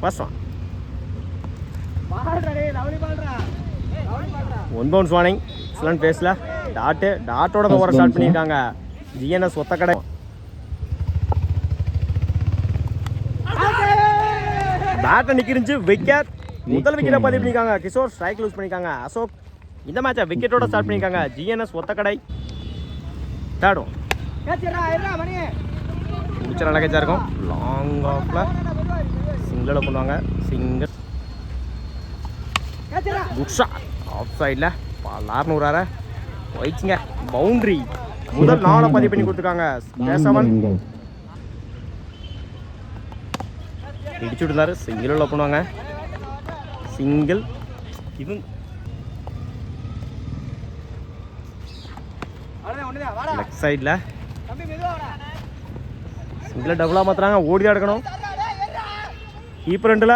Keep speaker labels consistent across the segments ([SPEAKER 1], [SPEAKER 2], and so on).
[SPEAKER 1] First one bounce warning excellent பேஸில் டாட்டோட ஓவர start பண்ணியிருக்காங்க GNS Othakadai. பேட்டை நிற்கிருந்துச்சு wicket. முதல் விக்கெட்டை பதிவு பண்ணியிருக்காங்க கிஷோர். ஸ்ட்ரைக் லூஸ் பண்ணியிருக்காங்க அசோக். இந்த மேட்சை விக்கெட்டோட ஸ்டார்ட் பண்ணியிருக்காங்க ஜிஎன்எஸ் ஒத்தக்கடை. தேடும் முடிச்ச நல்ல கேட்சா இருக்கும். லாங் ஆஃபில் சிங்கிளில் பண்ணுவாங்க. Single good shot. ஆஃப் சைடில் 600 போயிடுச்சுங்க. பவுண்ட்ரி. முதல் 4 பதிவு பண்ணி கொடுத்துருக்காங்க. கேசவன் இடிச்சு விட்டுருந்தாரு. சிங்கிளில் பண்ணுவாங்க. சிங்கிள் இது லெஃப்ட் சைடில் சிங்கிள் டபுளாக மாற்றுறாங்க. ஓடி தான் எடுக்கணும். கீப்பர் ரெண்டில்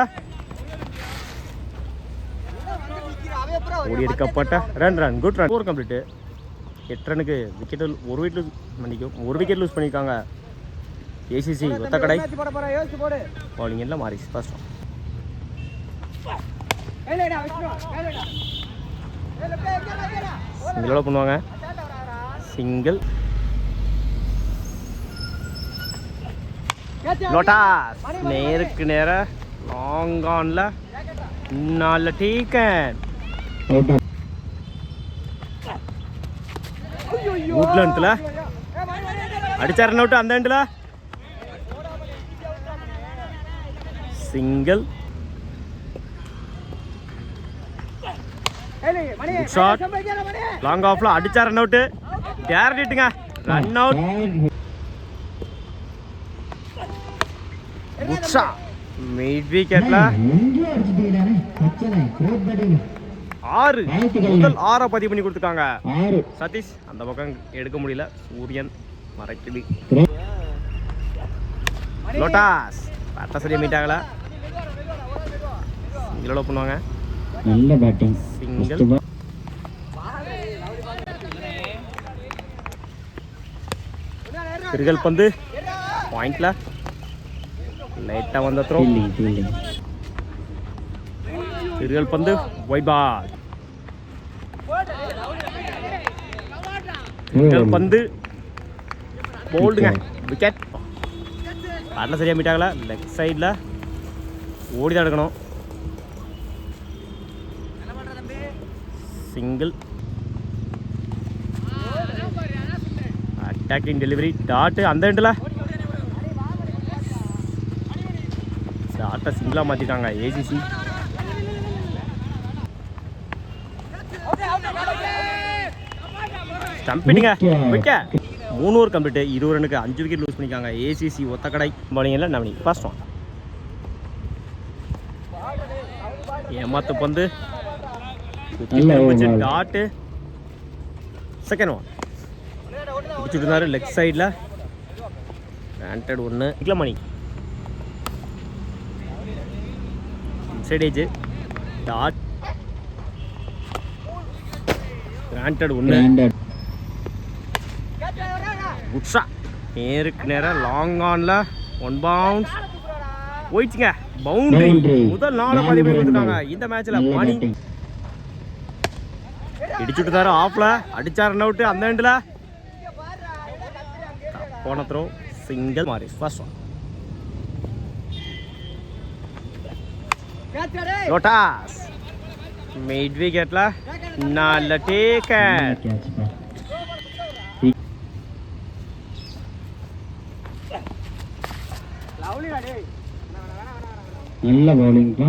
[SPEAKER 1] ஓடி எடுக்கப்பட்ட ரன். Good run. 4 கம்ப்ளீட்டு. 8 ரனுக்கு விக்கெட் ஒரு விக்கெட் லூஸ் பண்ணியிருக்காங்க ஏசிசி ஒத்தக்கடை. பவுலிங் எல்லாம் மாறி ஃபர்ஸ்ட் சிங்கிளோட பண்ணுவாங்க. சிங்கிள் லோட்டாஸ் நேருக்கு நேர லாங் ஆன்ல 4 டீக்கன். வுட்லண்ட்ல அடிச்சார் ரன் அவுட். அந்த எண்ட்ல சிங்கிள் ஷாட். லாங் ஆஃப்ல அடிச்சார் ரன் அவுட். டேரக்ட் ஹிட்டுங்க. Run out. Good shot. Mid விக்கெட்ல 6 முதல் 6 பதிவு பண்ணி கொடுத்துருக்காங்க சதீஷ். அந்த பக்கம் எடுக்க முடியல. சூரியன் மறைக்குது. லோட்டாஸ் பேட்டை சரியா மீட் ஆகல. சிங்கிளோட பண்ணுவாங்க.
[SPEAKER 2] நல்ல பேட்டிங்.
[SPEAKER 1] சிங்கிள் திருகல் பந்து பாயிண்ட்ல லைட்டா வந்த த்ரோ. திருகல் பந்து ஒயிட் பால். திருகல் பந்து போல்டுங்க. விக்கெட். பேட்டில் சரியா மீட் ஆகல. லெஃப்ட் சைடில் ஓடி தான் எடுக்கணும். Single attacking delivery. டாட்டு அந்த எண்டில் டாட்டை சிங்கிளாக மாற்றிட்டாங்க ஏசிசி. ஸ்டம்பிடுங்க. விக்கெட். 3 over complete. 20 ரனுக்கு 5 விக்கெட் லூஸ் பண்ணிக்காங்க ஏசிசி ஒத்தக்கடை. பவுலிங்கில் நவனி ஃபர்ஸ்ட் ஒன். ஏமாத்து பந்து டாட்டு. செகண்ட் ஒன் பிடிச்சிட்டு இருந்தாரு லெஃப்ட் சைடில். கிராண்டட் 1 இட்ல மணி இன்சைட் ஏஜ். டாட் கிராண்டட் 1. Good shot. நேருக்கு நேரம் லாங் ஆன்ல 1 பவுன்ஸ் போயிடுச்சுங்க. பவுண்டரி. முதல் 4 பதிவு பண்ணி கொடுத்துருக்காங்க இந்த மேட்ச்ல. மணி இடிச்சுட்டு தாரு. ஆஃப்ல அடிச்சார் ரன் அவுட். அந்த எண்டில் போன த்ரோ. சிங்கிள் மாறி ஃபர்ஸ்ட் ஒன். லோட்டாஸ் மிட் விக்கெட்ல 4 டேக்கன்.
[SPEAKER 2] நல்ல பவுலிங் பா.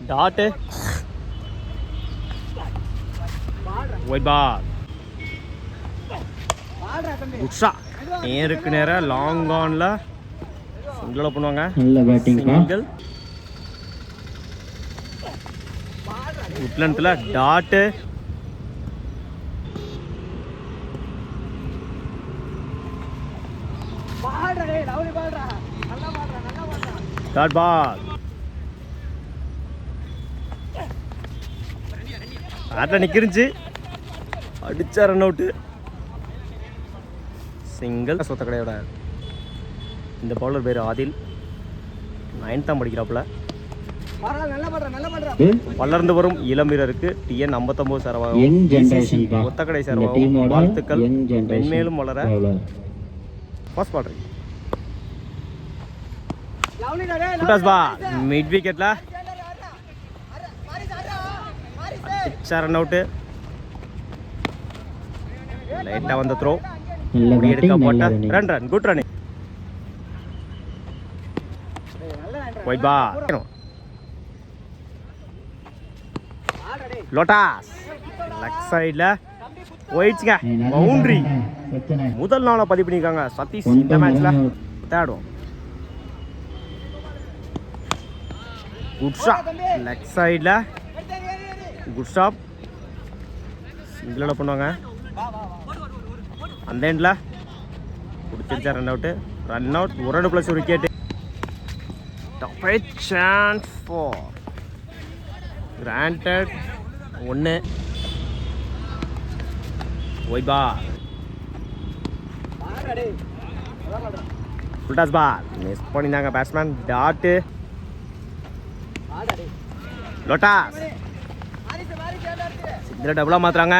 [SPEAKER 1] Dot wide ball. Good shot. நேருக்கு நேர லாங் ஆன்ல சிங்கிளோட பண்ணுவாங்க.
[SPEAKER 2] நல்ல பேட்டிங் பா.
[SPEAKER 1] சிங்கிள் வுட்லண்ட்ல டாட். Dot ball. பேட்டில் நிற்கிருந்துச்சு. அடிச்சா ரன் அவுட்டு. சிங்கிள். சொத்த கடையோட இந்த பவுலர் பேர் ஆதில். 9th தான் படிக்கிறாப்புல. வளர்ந்து வரும் இளம் வீரருக்கு TN 59
[SPEAKER 2] Young
[SPEAKER 1] சரவாகவும்
[SPEAKER 2] generation பா.
[SPEAKER 1] ஒத்தக்கடை
[SPEAKER 2] இந்த
[SPEAKER 1] சரவாகவும்
[SPEAKER 2] டீமோட
[SPEAKER 1] வாழ்த்துக்கள்.
[SPEAKER 2] young generation
[SPEAKER 1] மென்மேலும் வளர
[SPEAKER 2] bowler.
[SPEAKER 1] ஃபர்ஸ்ட் பால் குட்டாஸ் பா மிட் விக்கெட்ல ரன் அவுட். லைட்டா வந்த த்ரோ
[SPEAKER 2] நல்ல
[SPEAKER 1] எடுக்க
[SPEAKER 2] batting,
[SPEAKER 1] போட்ட
[SPEAKER 2] நல்ல running.
[SPEAKER 1] Run good run. White பா லோட்டாஸ் லெக் சைடுல போயிடுச்சுங்க.
[SPEAKER 2] ஏய், நல்ல
[SPEAKER 1] பவுண்டரி
[SPEAKER 2] batting. பிரச்சனை.
[SPEAKER 1] முதல் நாள பதிவு பண்ணிருக்காங்க சதீஷ். இந்த மேட்ச்ல தேடும் குட் ஷாட் லெக் சைடுல குட் ஷாட் சிங்கிளோட பண்ணுவாங்க. அந்த எண்ட்ல பிடிச்சிருச்சா ரன் அவுட் ஒரு ரன் ப்ளஸ் ஒரு wicket. Chance for granted 1 white ball full toss ball miss பண்ணியிருந்தாங்க பேட்ஸ்மேன். டாட்டு லோட்டாஸ் இதில் டபுளாக மாற்றுறாங்க.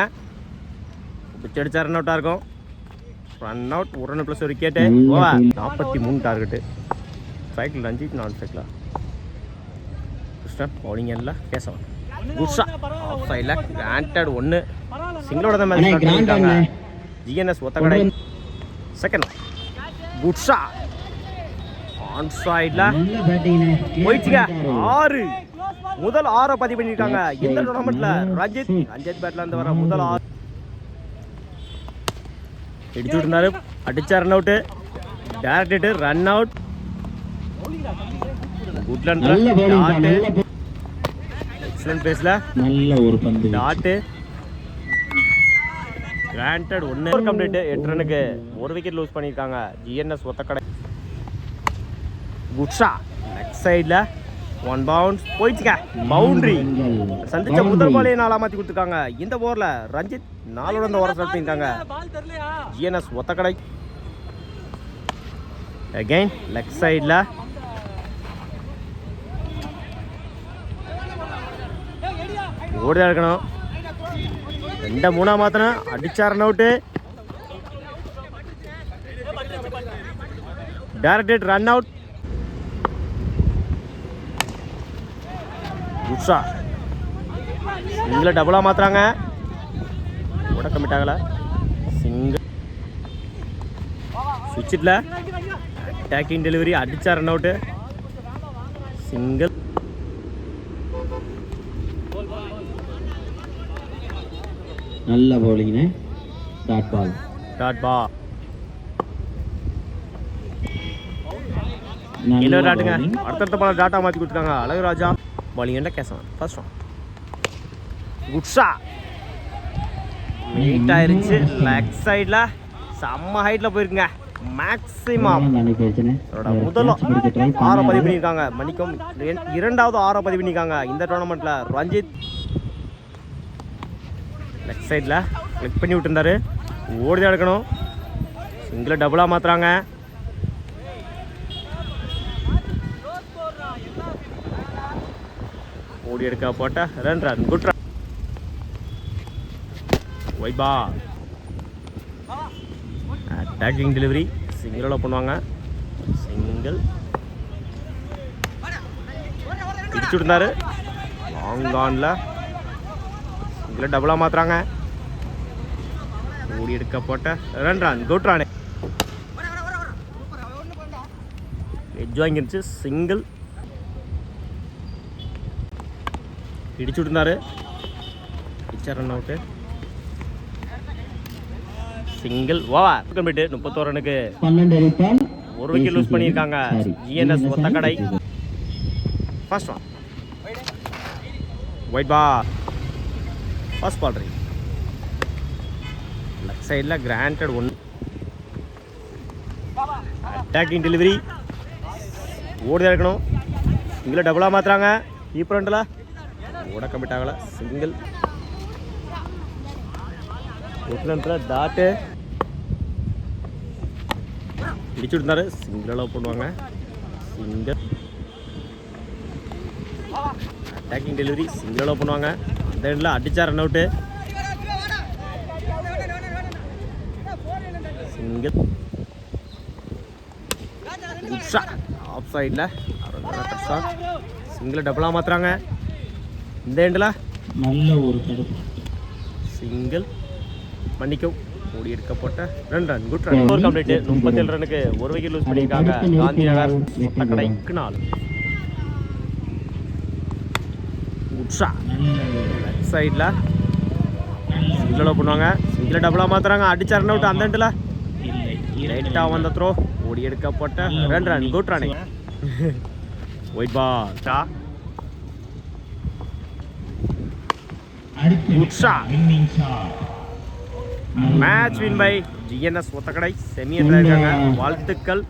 [SPEAKER 1] பிச்சு அடிச்சா ரன் அவுட்டாக இருக்கும். ரன் அவுட் ஒரு ரன் ப்ளஸ் ஒரு விக்கெட்டு. Over 43 target. ஸ்ட்ரைக்கில் ரஞ்சித், நான் ஸ்ட்ரைக்கில் கிருஷ்ணன். பவுலிங் எண்ணில் கேசவன். குட்ஷா ஆஃப் சைடில் கிராண்டட் 1 சிங்கிளோட தான் மேட்ச் ஸ்டார்ட் பண்ணியிருக்காங்க. GNS ஒத்தக்கடை செகண்ட் குட்ஷா ஆன் சைடில்
[SPEAKER 2] நல்ல batting னே.
[SPEAKER 1] போயிடுச்சுங்க. 6 முதல் 6 பதிவு பண்ணியிருக்காங்க இந்த டோர்னமெண்ட்ல. ரஞ்சித் பேட்ல இருந்து வர முதல் 6 இடிச்சுட்டு இருந்தாரு. அடிச்சா run out. Direct run out. Good run.
[SPEAKER 2] நல்ல bowling பா, நல்ல bowling.
[SPEAKER 1] எக்ஸலன்ட் பேஸ்ல
[SPEAKER 2] நல்ல ஒரு பந்து.
[SPEAKER 1] டாட் கிராண்டட் 1 கம்ப்ளீட். 8 ரனுக்கு ஒரு விக்கெட் லூஸ் பண்ணியிருக்காங்க GNS Othakadai. Good shot leg சைடில் 1 பவுன்ஸ் போயிடுச்சுங்க. பவுண்டரி சந்திச்ச முதல் பாலே 4 மாற்றி கொடுத்துருக்காங்க. இந்த ஓவரில் ரஞ்சித் 4 இந்த ஓவர் ஸ்டார்ட் பண்ணியிருக்காங்க GNS ஒத்தக்கடை. அகைன் லெக் சைடில் ஓடிதான் இருக்கணும். 2-3 மாத்திரம் அடிச்சா run out. Direct run out. குட்ஷா சிங்கிள் டபுளாக மாற்றுறாங்க. கூட கமிட் ஆகலை. சிங்கிள் சுவிட்சில் அட்டாக்கிங் டெலிவரி அடிச்சா ரன் அவுட்டு. சிங்கிள்
[SPEAKER 2] நல்ல bowling னே. Dot ball.
[SPEAKER 1] டாட் பா
[SPEAKER 2] நல்ல
[SPEAKER 1] இன்னொரு டாட்டுங்க.
[SPEAKER 2] bowling.
[SPEAKER 1] அடுத்தடுத்த பால டாட்டா மாற்றி கொடுத்துருக்காங்க. அழகுராஜா பாலிங் என்ன கேசவன் ஃபர்ஸ்ட் ஒன். குட்ஷா மீட் ஆயிருச்சு. லெக் சைடில் செம்ம ஹைட்டில் போயிருக்குங்க. மேக்ஸிமம்
[SPEAKER 2] நானே பேசுனே.
[SPEAKER 1] முதல்ல 6 பதிவு பண்ணியிருக்காங்க. மணிக்கும் 2வது 6 பதிவு பண்ணியிருக்காங்க இந்த டோர்னமெண்ட்டில். ரஞ்சித் லெக் சைடில் கிளிக் பண்ணி விட்டுருந்தாரு. ஓடிதான் எடுக்கணும். சிங்கிளை டபுளாக மாற்றுறாங்க. ஓடி எடுக்க போட்ட ரன் குட் ரன். ஒயிட் பால் அட்டாக்கிங் டெலிவரி சிங்கிளோட பண்ணுவாங்க. சிங்கிள் இடிச்சு விட்டுருந்தாரு. லாங் ஆனில் சிங்கிளை டபுளாக மாற்றுறாங்க. ஓடி எடுக்க போட்ட ரன் குட் ரன். எட்ஜ் வாங்கிருச்சு. சிங்கிள் இடிச்சு விட்டுருந்தாரு. பிச்சர் run out. Single over complete. 31 ரனுக்கு
[SPEAKER 2] 12 அடிப்பால்
[SPEAKER 1] ஒரு விக்கெட் லூஸ் பண்ணியிருக்காங்க GNS Othakadai. First one wide ball first ball right. Left சைடில் கிராண்டட் 1 அட்டாக்கிங் டெலிவரி ஓடிதான் இருக்கணும். இங்கே டபுளாக மாற்றுறாங்க. ஈப்ரண்டில் ஓட கம்ப்ளீட் ஆகலை. சிங்கிள் ஒட்டுலன்றில் டாட்டு இடிச்சு விட்டுருந்தாரு. சிங்கிள் அலோவ் பண்ணுவாங்க. சிங்கிள் அட்டாக்கிங் டெலிவரி சிங்கிளாக பண்ணுவாங்க. அந்த எண்டில் அடிச்சா ரன் அவுட்டு. சிங்கிள் ஆஃப் சைடில் சிங்கிள் டபுளாக மாற்றுறாங்க. இந்த எண்டில்
[SPEAKER 2] நல்ல ஒரு தடுப்பு.
[SPEAKER 1] சிங்கிள் மன்னிக்கும் ஓடி எடுக்கப்பட்ட 2 run. Good run. Score complete. 37 ரனுக்கு ஒரு விக்கெட் லூஸ் பண்ணியிருக்காங்க காந்தி நகர் ஒத்தக்கடைக்கு 4. Good shot. லெஃப்ட் சைடில் சிங்கிளாக பண்ணுவாங்க. சிங்கிள் டபுளாக மாற்றுறாங்க. அடிச்சா ரன் அவுட். அந்த எண்டில் லைட்டாக வந்த த்ரோ ஓடி எடுக்கப்பட்ட 2 run. Good run. White ball. Good shot. Match win by GNS Othakadai. Semi இருக்காங்க. வாழ்த்துக்கள்.